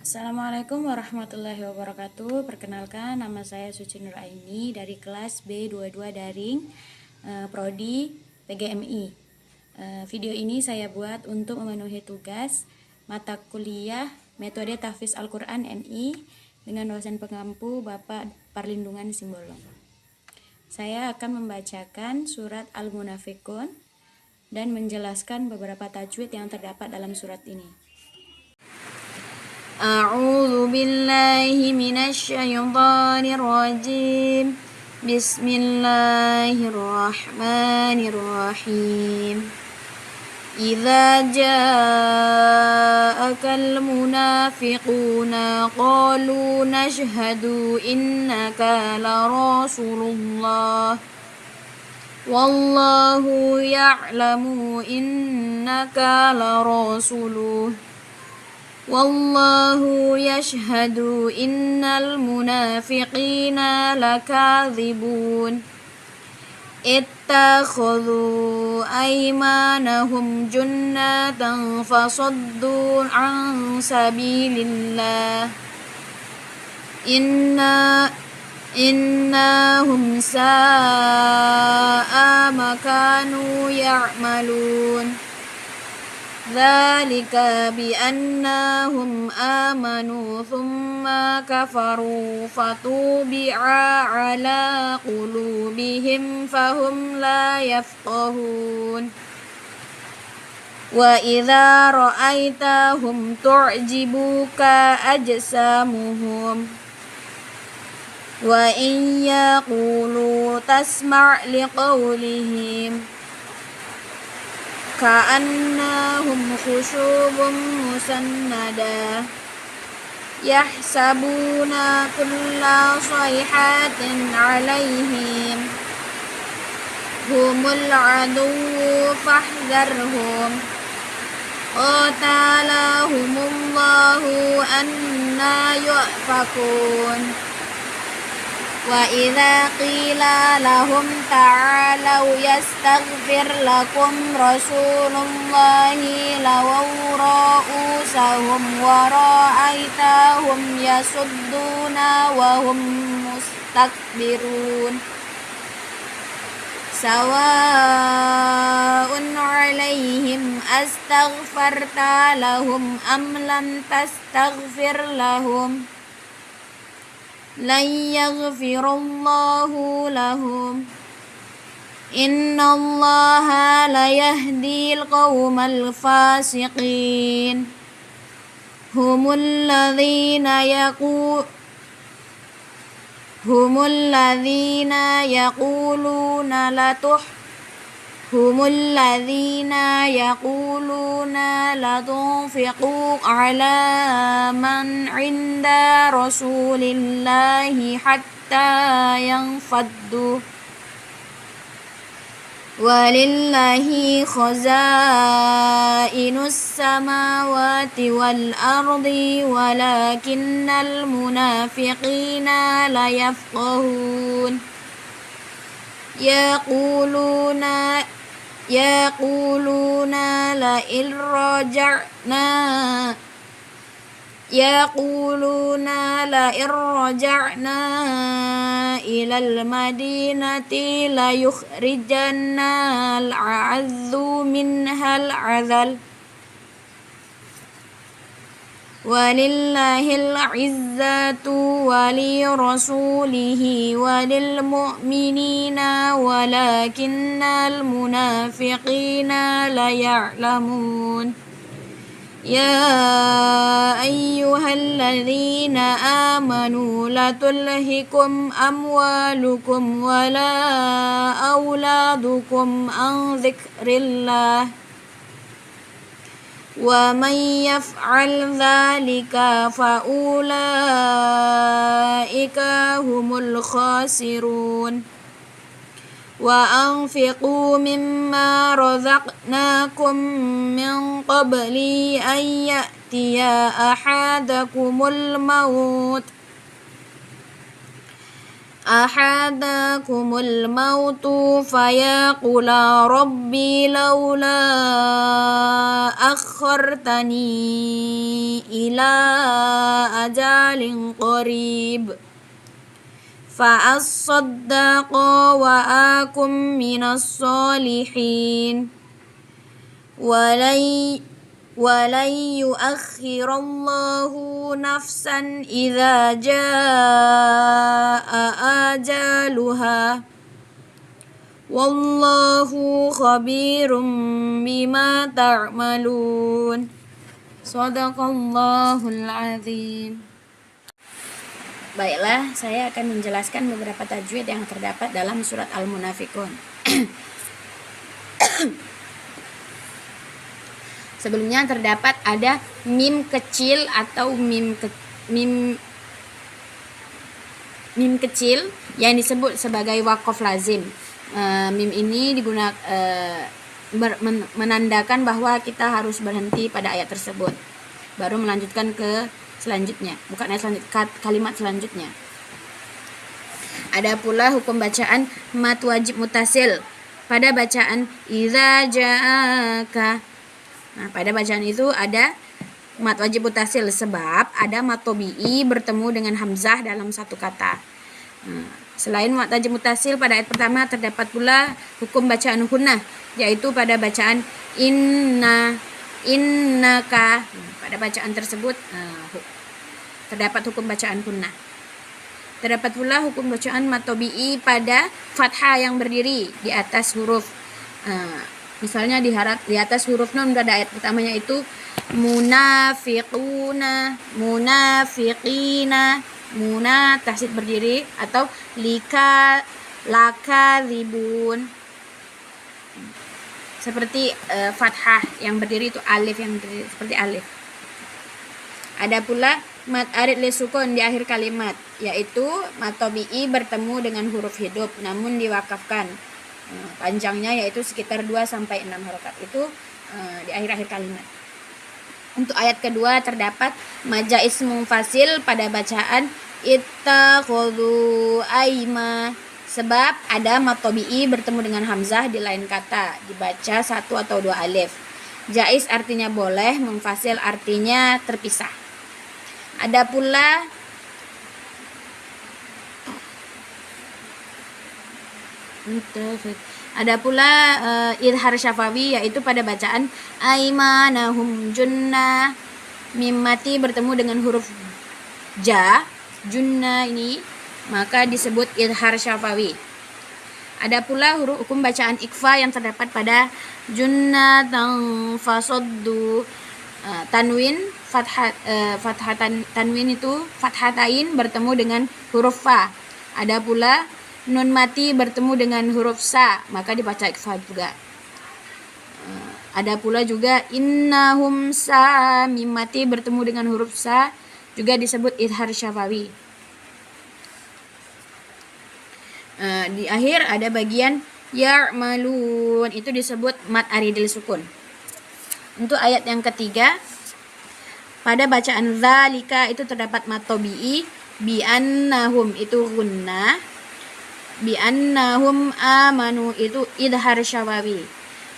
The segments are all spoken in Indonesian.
Assalamualaikum warahmatullahi wabarakatuh. Perkenalkan, nama saya Suci Nuraini dari kelas B22 Daring, Prodi PGMI. Video ini saya buat untuk memenuhi tugas mata kuliah Metode Tahfiz Al-Quran MI dengan dosen pengampu Bapak Parlindungan Simbolon. Saya akan membacakan surat Al-Munafiqun dan menjelaskan beberapa tajwid yang terdapat dalam surat ini. A'udzu billahi minasyaitonir rajim. Bismillahirrahmanirrahim. Idza ja'akal munafiquna qalu nashhadu innaka la rasulullah wallahu ya'lamu innaka la rasuluh wallahu yashhadu innal munafiqina lakadzibun ittakhadhu aymanahum junnatan fasaddu an sabilillah innahum sa'a ma kanu ya'malun dzalika biannahum amanu thumma kafaru fatubi'a ala qulubihim fahum la yafqahun wa idza ra'aitahum tu'jibuka ajsamuhum wa in yaqulu tasma' liqawlihim ka'annahum khushubun musannada yahsabuna kulla sayhatin 'alaihim humul 'aduwwu fahdharhum qatalahumullahu anna yufakun wa idza qila lahum ta'alau yastaghfir lakum rasulullahi lawaw ra'usahum wa ra'aitahum yasudduna wa hum mustakbirun sawa'un 'alaihim astaghfarta lahum am lam tastaghfir lahum lan yaghfirallahu lahum innallaha la yahdil qaumal fasiqin humul ladzina yaquluna la tunfiqu ala man 'inda rasulillahi hatta yanfaddu walillahi khazainus samawati wal ardi walakinnal munafiqina la yafqahun yaquluna la irraja'na ilal madinati la yukhrijanna al-'azzu minhal 'azal walillahil 'izzatu walirasulihi walil mu'minina walakinnal munafiqina la ya'lamun ya ayyuhalladzina amanu la tulhikum amwalukum wala auladukum an dzikrillah wa man yaf'al dzalika fa ulaika humul khasirun wa anfiqu mimma razaqnakum min qabli an ya'tiya ahadakumul maut ahadakumul mautu fayaqula rabbi laula akhartani ila ajalin qarib fa'asaddaqa wa akum minas solihin walai yuakhirallahu nafsan idza jaa ajaluha wallahu khabirum bima ta'malun. Shadaqallahul azim. Baiklah, saya akan menjelaskan beberapa tajwid yang terdapat dalam surat Al-Munafiqun. Sebelumnya terdapat ada mim kecil atau mim kecil yang disebut sebagai waqaf lazim. Mim ini digunakan menandakan bahwa kita harus berhenti pada ayat tersebut, baru melanjutkan ke selanjutnya, bukan ayat selanjutnya, kalimat selanjutnya. Ada pula hukum bacaan mat wajib mutasil pada bacaan idza ja'aka. Nah, pada bacaan itu ada mat wajib mutasil sebab ada mat tabi'i bertemu dengan hamzah dalam satu kata. Nah, selain mat wajib mutasil pada ayat pertama terdapat pula hukum bacaan gunnah, yaitu pada bacaan innaka. Pada bacaan tersebut terdapat hukum bacaan gunnah. Terdapat pula hukum bacaan mat tabi'i pada fathah yang berdiri di atas huruf. Misalnya di atas huruf nun pada ayat pertamanya itu munafiquna, munafiqina, muna tasydid berdiri, atau lakadzibun. Seperti fathah yang berdiri itu alif yang berdiri seperti alif. Ada pula mat arid li sukun di akhir kalimat, yaitu mat tabi'i bertemu dengan huruf hidup namun diwakafkan. Panjangnya yaitu sekitar 2 sampai 6 harokat itu di akhir-akhir kalimat. Untuk ayat kedua terdapat majais munfasil pada bacaan ittakhadhu aima, sebab ada mat tabi'i bertemu dengan hamzah di lain kata, dibaca 1 atau 2 alif. Jais artinya boleh, munfasil artinya terpisah. Ada pula idhar syafawi, yaitu pada bacaan aimanahum junnah, mim mati bertemu dengan huruf ja, junnah ini, maka disebut idhar syafawi. Ada pula hukum bacaan ikfa yang terdapat pada junnatan fasaddu, tanwin tanwin itu fathatain bertemu dengan huruf fa. Ada pula nun mati bertemu dengan huruf sa, maka dibaca ikfa juga. Ada pula juga innahum sa, mim mati bertemu dengan huruf sa, juga disebut idhar syafawi. Di akhir ada bagian ya'malun, itu disebut mat aridil sukun. Untuk ayat yang ketiga, pada bacaan zalika itu terdapat mat tabi'i, bi annahum itu gunnah, bi annahum amanu itu idhar syafawi.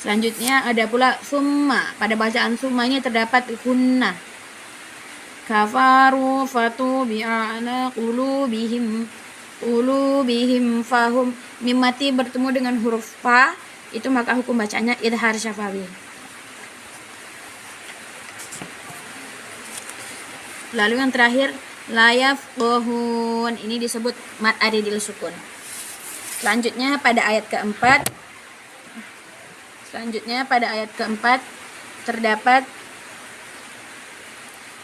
Selanjutnya ada pula summa, pada bacaan summa ini terdapat gunnah. Kafaru fatu bi'ala qulubihim fahum, mim mati bertemu dengan huruf fa, itu maka hukum bacanya idhar syafawi. Lalu yang terakhir layaf bohun, ini disebut mat aridil sukun. Selanjutnya pada ayat keempat terdapat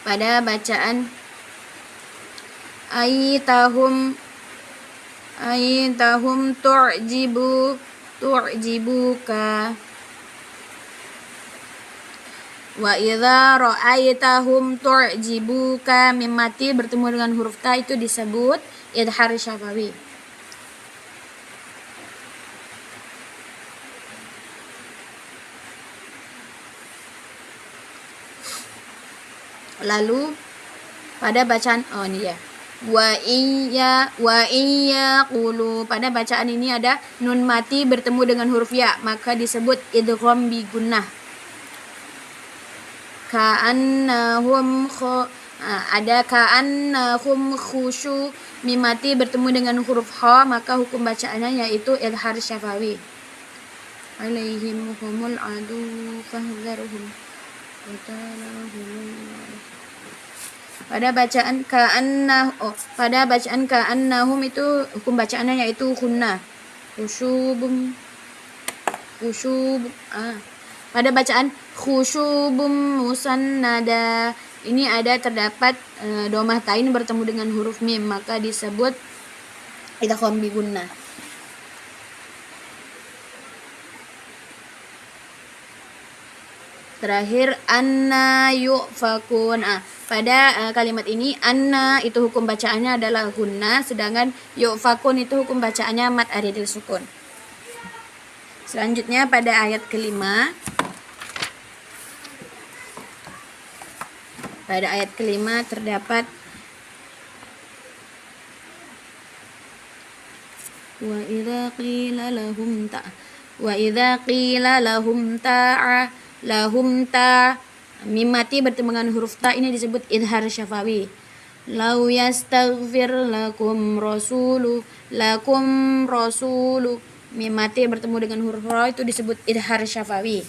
pada bacaan ayitahum tu'jibuka wa idza ra'aitahum tu'jibuka, mim mati bertemu dengan huruf ta, itu disebut idhar syafawi. Lalu pada bacaan wa iya qulu, pada bacaan ini ada nun mati bertemu dengan huruf ya, maka disebut idgham bi gunnah. Ada ka'annahum khusyu, mim mati bertemu dengan huruf ha, maka hukum bacaannya yaitu idhar syafawi. Alaihim humul adu fahdharhum. Pada bacaan ka'annahum itu hukum bacaannya yaitu hunna. Pada bacaan khusyubum musannada, ini terdapat domah tain bertemu dengan huruf mim, maka disebut idgham bi gunnah. Terakhir anna yufakun. Pada kalimat ini anna itu hukum bacaannya adalah gunnah, sedangkan yufakun itu hukum bacaannya mad aridil sukun. Selanjutnya pada ayat kelima. Pada ayat kelima terdapat wa idza qila lahum ta, mim mati bertemu dengan huruf ta, ini disebut idhar syafawi. Lau yastaghfir lakum rasulu, mim mati bertemu dengan huruf ra, itu disebut idhar syafawi.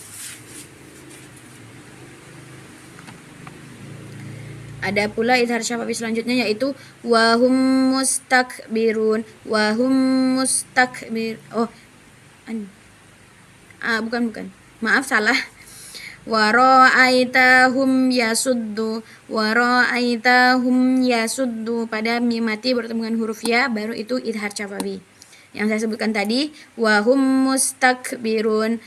Ada pula idhar syafawi selanjutnya yaitu wahum mustakbirun. Bukan. Maaf, salah. Wara'aitahum yasuddu. Pada mim mati bertemu dengan huruf ya, baru itu idhar syafawi. Yang saya sebutkan tadi, wahum mustakbirun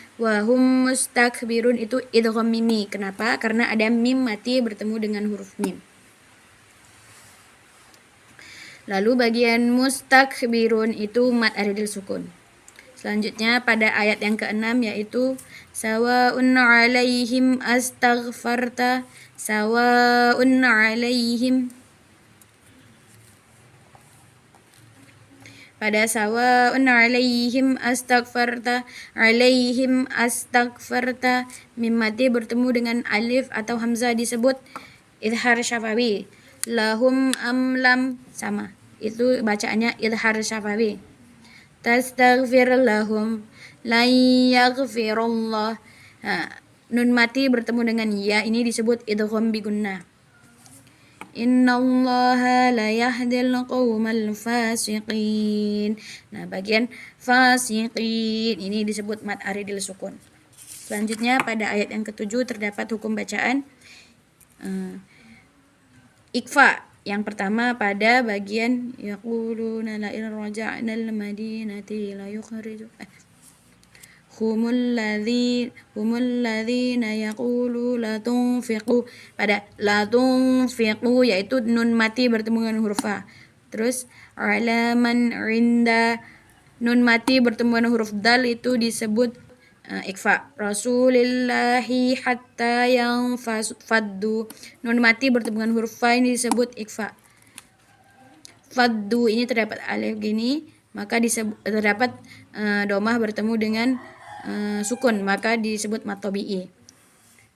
itu idgham mimi. Kenapa? Karena ada mim mati bertemu dengan huruf mim. Lalu bagian mustakbirun itu mad aridil sukun. Selanjutnya pada ayat yang ke-6 yaitu sawa'un 'alaihim astaghfarta. Pada sawa'un 'alaihim astaghfarta, mim mati bertemu dengan alif atau hamzah disebut idhar syafawi. Lahum amlam, sama, itu bacaannya idhar syafawi. Tastaghfir lahum lan yaghfirullah. Nun mati bertemu dengan ya, ini disebut idgham bi gunnah. Innallaha la yahdil qaumal fasiqin. Bagian fasiqin ini disebut mad aridil sukun. Selanjutnya pada ayat yang ke-7 terdapat hukum bacaan ikfa. Yang pertama pada bagian yaquluna la in raja'na al madinati la yukhriju humul ladzina yaqulu la tunfiqu. Pada la tunfiqu yaitu nun mati bertemu dengan huruf fa. Terus alaman rinda, nun mati bertemu dengan huruf dal, itu disebut ikfa. Rasulillahi hatta yang faddu, nun mati bertemu dengan huruf fa, ini disebut ikfa. Faddu ini terdapat alif gini, maka terdapat domah bertemu dengan sukun, maka disebut mad tabi'i.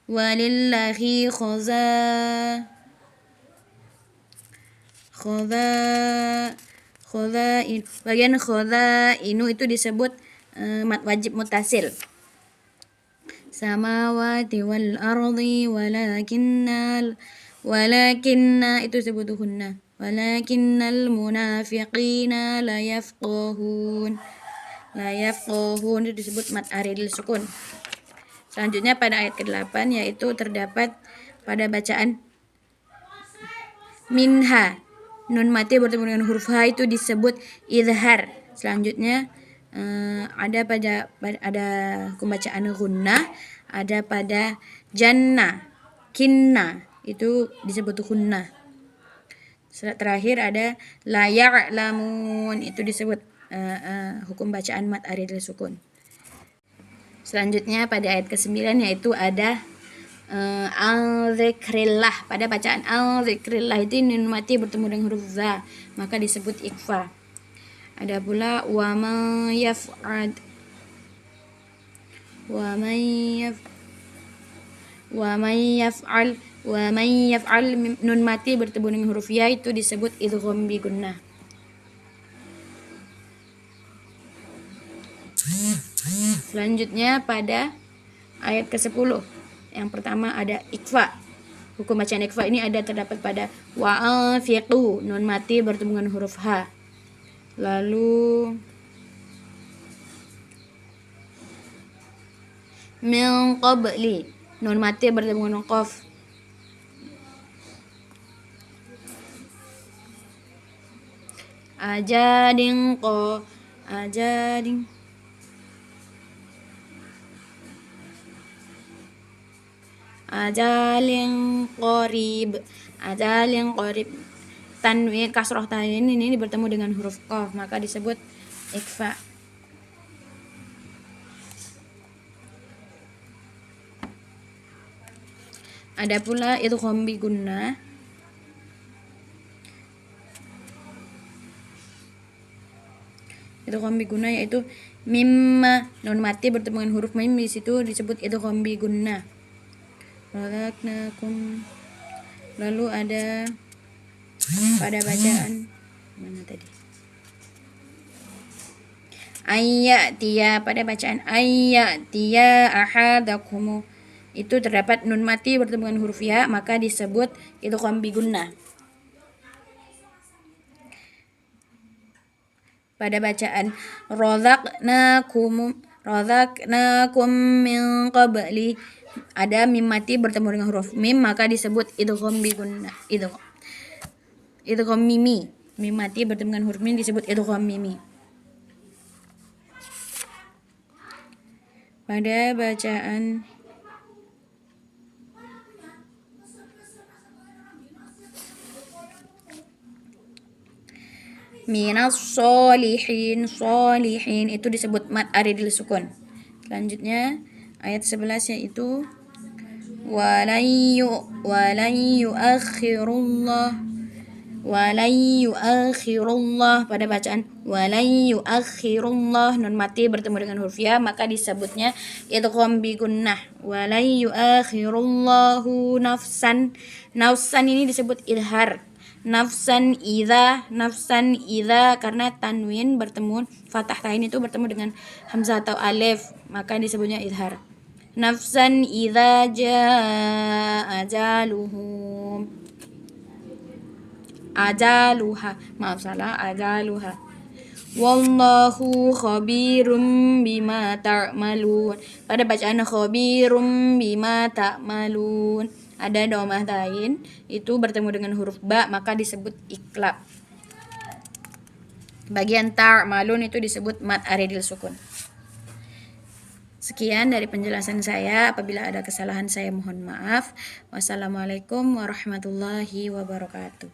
Walillahi khoda'in, bagian khoda'inu itu disebut mad wajib muttasil. Samawati wal ardi walakinna itu disebut hunna. Walakinnal munafiqina la yafqahun itu disebut mad aridil sukun. Selanjutnya pada ayat ke-8 yaitu terdapat pada bacaan minha, nun mati bertemu dengan huruf ha, itu disebut idhar. Selanjutnya ada hukum bacaan gunnah, ada pada janna, kinna itu disebut gunnah. Terakhir ada la ya'lamun, itu disebut hukum bacaan mad aridil sukun. Selanjutnya pada ayat ke-9 yaitu ada al-zikrillah. Pada bacaan al-zikrillah itu nun mati bertemu dengan huruf za, maka disebut ikfa. Ada pula wa man yaf'al Wa may yaf'al nun mati bertemu dengan huruf ya itu disebut idgham bi gunnah. Selanjutnya pada ayat ke-10. Yang pertama ada ikfa. Hukum bacaan ikfa ini ada terdapat pada wa'afiqu, nun mati bertemu dengan huruf ha. Lalu min qabli, nun mati bertemu dengan qaf. Ajadin qa, ajadin ajalin qarib, ajalin qarib. Tanwin kasroh tanwin ini bertemu dengan huruf qaf, maka disebut ikfa. Ada pula idgham bi gunnah. Idgham bi gunnah yaitu mimma, nun mati bertemu dengan huruf mim, di situ disebut idgham bi gunnah. Lalu ada pada bacaan mana tadi? Ayatiya, pada bacaan ayatiya ahadakum itu terdapat nun mati bertemu dengan huruf ya, maka disebut idgham bi gunnah. Pada bacaan razaqnakum min qabli, ada mim mati bertemu dengan huruf mim, maka disebut idgham bi gunnah. Idgham mimi, mim mati bertemu dengan huruf mim disebut idgham mimi. Pada bacaan minas solihin, solihin itu disebut mad aridil sukun. Selanjutnya ayat 11 yaitu walan yuakhirullah, pada bacaan walan yuakhirullah, nun mati bertemu dengan huruf ya, maka disebutnya idgham bi gunnah. Walan yuakhirullahu nafsan, nafsan ini disebut idhar. Nafsan idza karena tanwin bertemu fathah tain itu bertemu dengan hamzah atau alif, maka disebutnya idhar. Nafsan idza jaa ajaluhum, ajaluha, maaf salah, ajaluha. Wallahu khabirum bima ta'malun, pada bacaan khabirum bima ta'malun ada domah tain itu bertemu dengan huruf ba, maka disebut iklab. Bagian ta'malun itu disebut mad aridil sukun. Sekian dari penjelasan saya. Apabila ada kesalahan saya mohon maaf. Wassalamualaikum warahmatullahi wabarakatuh.